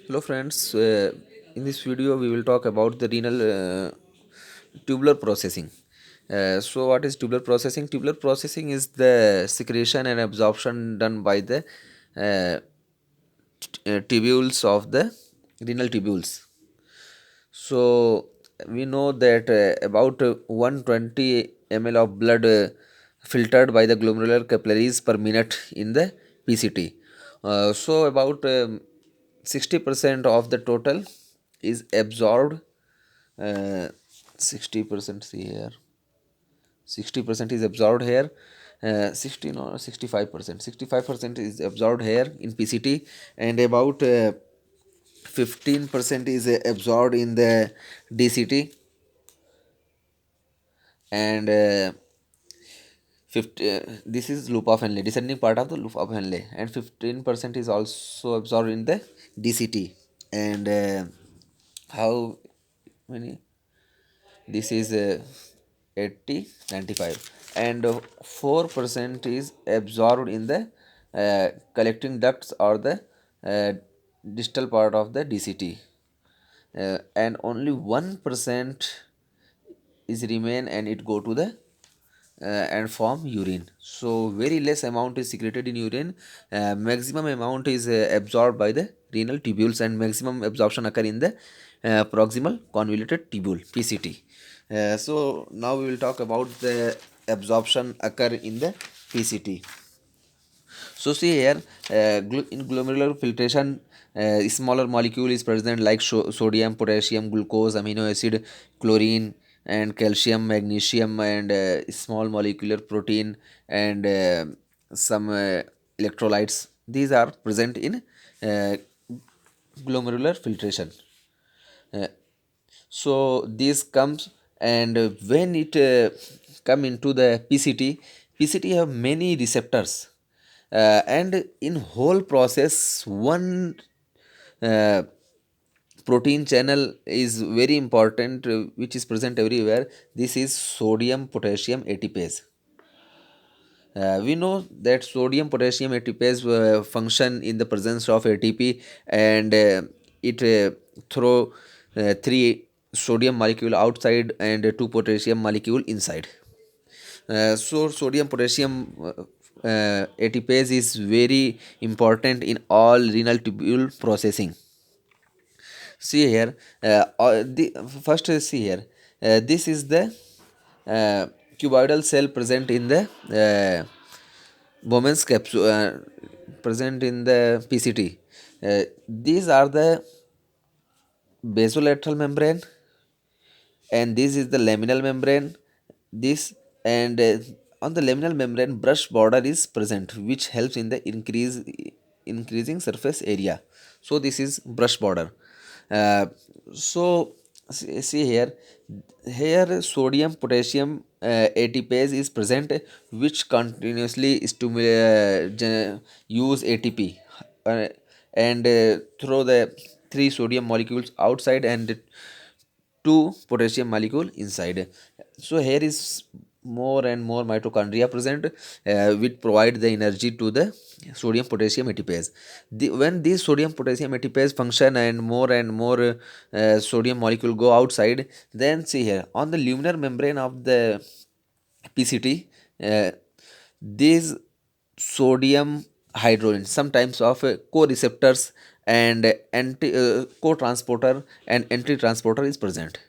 Hello friends, in this video we will talk about the renal tubular processing. So what is tubular processing? Tubular processing is the secretion and absorption done by the tubules of the renal tubules. So we know that about 120 ml of blood filtered by the glomerular capillaries per minute in the PCT. So about 60% of the total is absorbed. Uh, 60% see here. 60% is absorbed here. 16 or 65%. 65% is absorbed here in PCT, and about 15% is absorbed in the DCT, and 50, this is loop of Henle, descending part of the loop of Henle, and 15% is also absorbed in the DCT. And how many? This is 80, 95, and 4% is absorbed in the collecting ducts or the uh, distal part of the DCT, and only 1% is remain and it go to the and form urine. So very less amount is secreted in urine. Maximum amount is absorbed by the renal tubules, and maximum absorption occur in the proximal convoluted tubule PCT. So now we will talk about the absorption occur in the PCT. So see here, in glomerular filtration, smaller molecule is present like sodium, potassium, glucose, amino acid, chlorine, and calcium, magnesium, and small molecular protein, and some electrolytes. These are present in uh, glomerular filtration. Uh, so this comes, and when it come into the PCT have many receptors, and in whole process one uh, protein channel is very important, which is present everywhere. This is sodium potassium ATPase. We know that sodium potassium ATPase function in the presence of ATP, and it throw three sodium molecule outside and two potassium molecule inside. So sodium potassium ATPase is very important in all renal tubule processing. See here, the first see here, this is the cuboidal cell present in the Bowman's capsule, present in the PCT. These are the basolateral membrane, and this is the laminal membrane. This, and on the laminal membrane brush border is present, which helps in the increasing surface area. So this is brush border. So see here, sodium potassium ATPase is present, which continuously use ATP, uh, and throw the three sodium molecules outside and two potassium molecule inside. So here is more and more mitochondria present, which provide the energy to the sodium potassium ATPase. When these sodium potassium ATPase function and more sodium molecule go outside, then see here on the luminar membrane of the PCT, these sodium hydrogen sometimes of co-receptors and anti co-transporter and anti-transporter is present.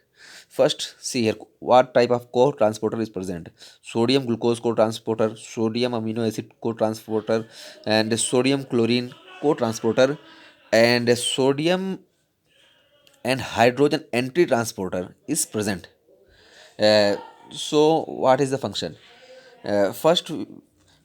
First see here what type of co-transporter is present: sodium glucose co-transporter, sodium amino acid co-transporter, and sodium chlorine co-transporter, and sodium and hydrogen anti-transporter is present. uh, so what is the function? First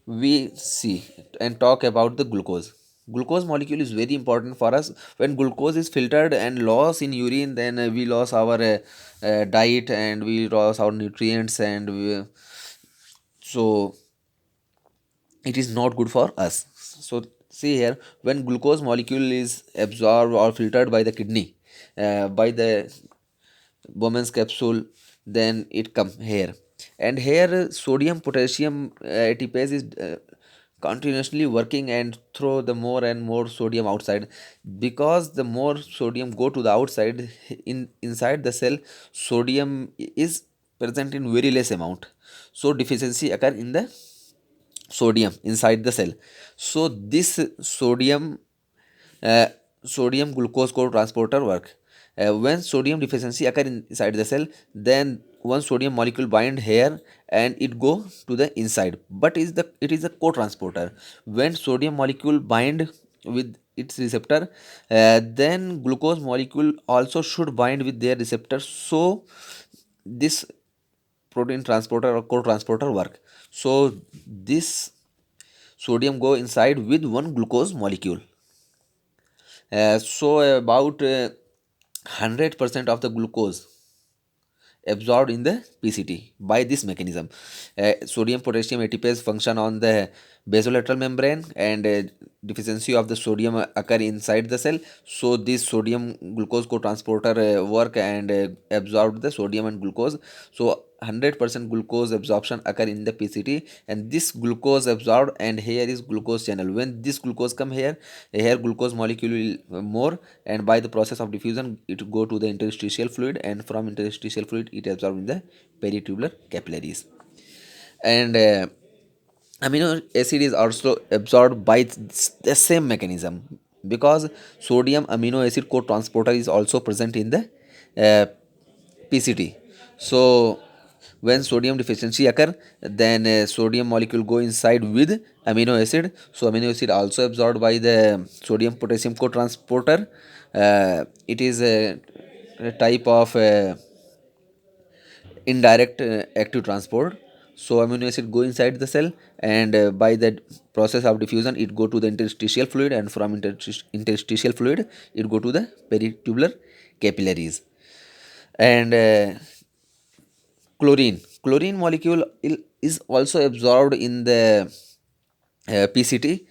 we see and talk about the glucose. Glucose molecule is very important for us. When glucose is filtered and lost in urine, then we lose our diet, and we lose our nutrients, and so it is not good for us. So see here, when glucose molecule is absorbed or filtered by the kidney, by the Bowman's capsule, then it come here, and here sodium potassium ATPase is continuously working and throw the more and more sodium outside. Because the more sodium go to the outside, inside the cell, sodium is present in very less amount, so deficiency occur in the sodium inside the cell. So this uh, sodium glucose co-transporter work. When sodium deficiency occur inside the cell, then one sodium molecule bind here and it go to the inside. But it is a co-transporter. When sodium molecule bind with its receptor, then glucose molecule also should bind with their receptor. So this protein transporter or co-transporter work. So this sodium go inside with one glucose molecule. So about 100% of the glucose absorbed in the PCT by this mechanism. Sodium potassium ATPase function on the basolateral membrane, and deficiency of the sodium occur inside the cell. So this sodium glucose co-transporter work and absorb the sodium and glucose. So 100% glucose absorption occur in the PCT, and this glucose absorbed, and here is glucose channel. When this glucose come here, here glucose molecule will more, and by the process of diffusion it go to the interstitial fluid, and from interstitial fluid it absorbed in the peritubular capillaries. And amino acid is also absorbed by the same mechanism, because sodium amino acid co-transporter is also present in the uh, PCT. So when sodium deficiency occur, then sodium molecule go inside with amino acid. So amino acid also absorbed by the sodium potassium co-transporter. It is a type of indirect active transport. So amino acid go inside the cell, and by the process of diffusion it go to the interstitial fluid, and from interstitial fluid it go to the peritubular capillaries. And chlorine molecule is also absorbed in the PCT,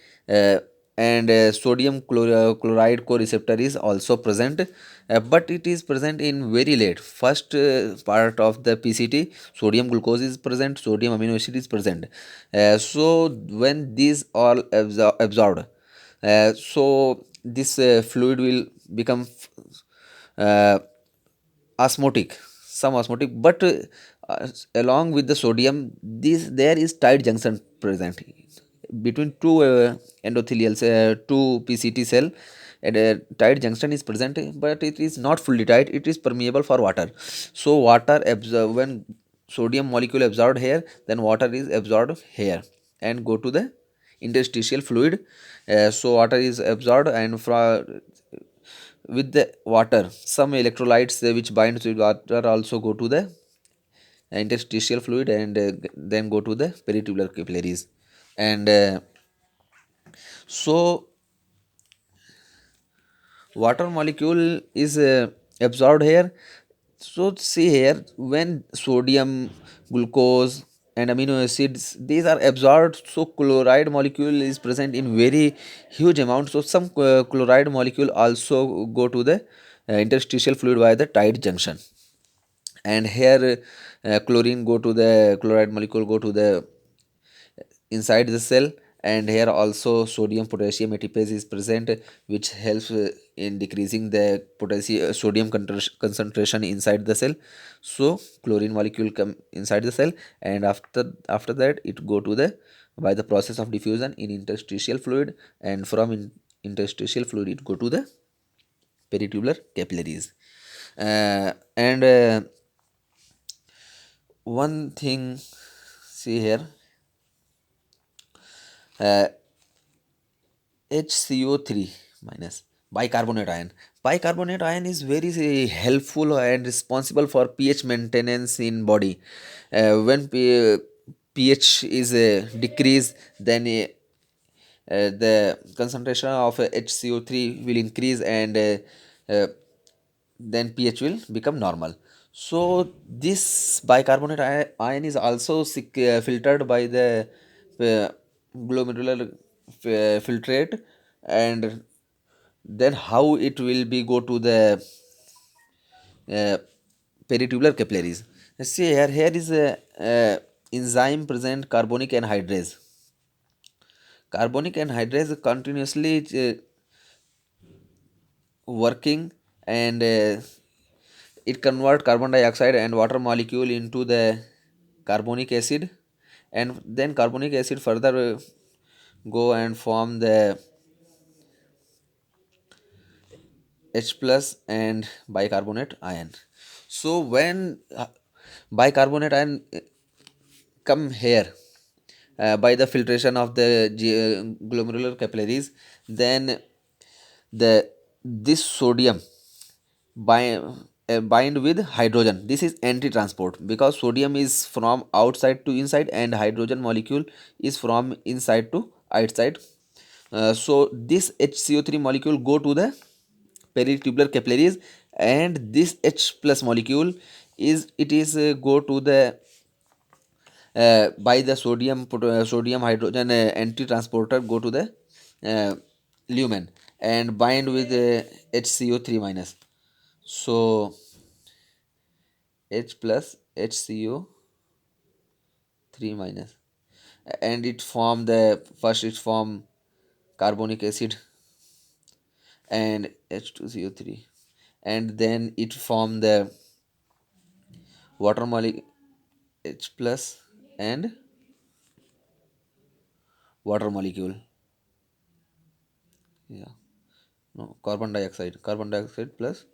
and sodium chloride co-receptor is also present, but it is present in very late. First part of the PCT, sodium glucose is present, sodium amino acid is present. So when these all absorbed, so this fluid will become uh, osmotic, some osmotic, but along with the sodium, this there is tight junction present between two endothelial two PCT cell, and a tight junction is present, but it is not fully tight, it is permeable for water. So water absorb, when sodium molecule absorbed here, then water is absorbed here and go to the interstitial fluid. So water is absorbed, and from with the water, some electrolytes which binds with water also go to the interstitial fluid, and then go to the peritubular capillaries. And so water molecule is absorbed here. So see here, when sodium, glucose and amino acids, these are absorbed, so chloride molecule is present in very huge amount. So some chloride molecule also go to the interstitial fluid via the tight junction, and here chlorine go to the chloride molecule go to the inside the cell. And here also sodium potassium ATPase is present, which helps in decreasing the potassium sodium concentration inside the cell. So chlorine molecule come inside the cell, and after that it go to the by the process of diffusion in interstitial fluid, and from interstitial fluid it go to the peritubular capillaries. And one thing, see here, uh, HCO3 minus bicarbonate ion. Bicarbonate ion is very helpful and responsible for pH maintenance in body. When pH is decreased, then the concentration of HCO3 will increase, and uh, then pH will become normal. So this bicarbonate ion is also filtered by the uh, glomerular filtrate, and then how it will be go to the uh, peritubular capillaries. See here, here is a enzyme present carbonic anhydrase. Carbonic anhydrase continuously working, and it convert carbon dioxide and water molecule into the carbonic acid, and then carbonic acid further go and form the H plus and bicarbonate ion. So when bicarbonate ion come here by the filtration of the glomerular capillaries, then the this sodium bind with hydrogen. This is anti-transport because sodium is from outside to inside and hydrogen molecule is from inside to outside. So this HCO3 molecule go to the peritubular capillaries, and this H plus molecule is go to the by the sodium hydrogen anti-transporter go to the uh, lumen and bind with HCO3 minus. So H plus HCO3 minus, and it form the first it form carbonic acid and H2CO3, and then it form the water molecule H plus and water molecule. Yeah, no, carbon dioxide plus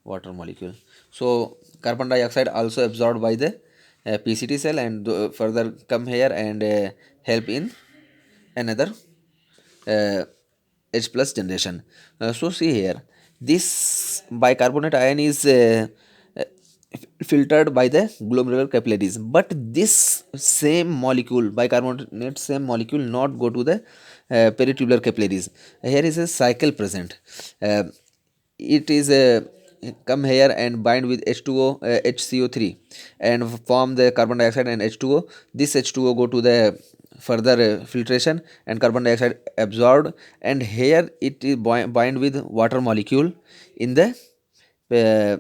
water molecule. So carbon dioxide also absorbed by the PCT cell and further come here and help in another uh, H plus generation. So see here, this bicarbonate ion is uh, filtered by the glomerular capillaries, but this same molecule, bicarbonate same molecule, not go to the peritubular capillaries. Here is a cycle present. Uh, it is come here and bind with H2O, HCO3, and form the carbon dioxide and H2O. This H2O go to the further filtration and carbon dioxide absorbed, and here it is bind with water molecule in the uh,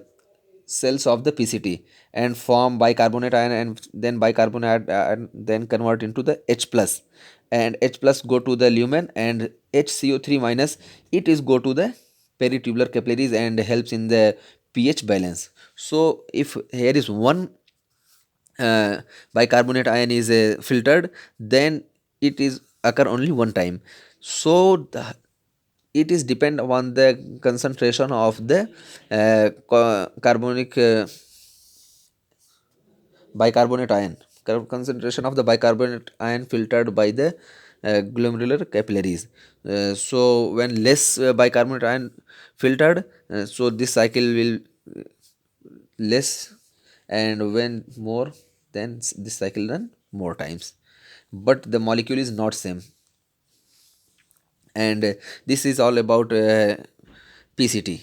cells of the PCT and form bicarbonate ion, and then bicarbonate ion then convert into the H plus, and H plus go to the lumen, and HCO3 minus it is go to the peritubular capillaries and helps in the pH balance. So if here is one bicarbonate ion is filtered, then it is occur only one time. So it is depend upon the concentration of the carbonic bicarbonate ion, concentration of the bicarbonate ion filtered by the glomerular capillaries. So when less bicarbonate ion filtered, so this cycle will less, and when more, then this cycle run more times, but the molecule is not same. And this is all about PCT.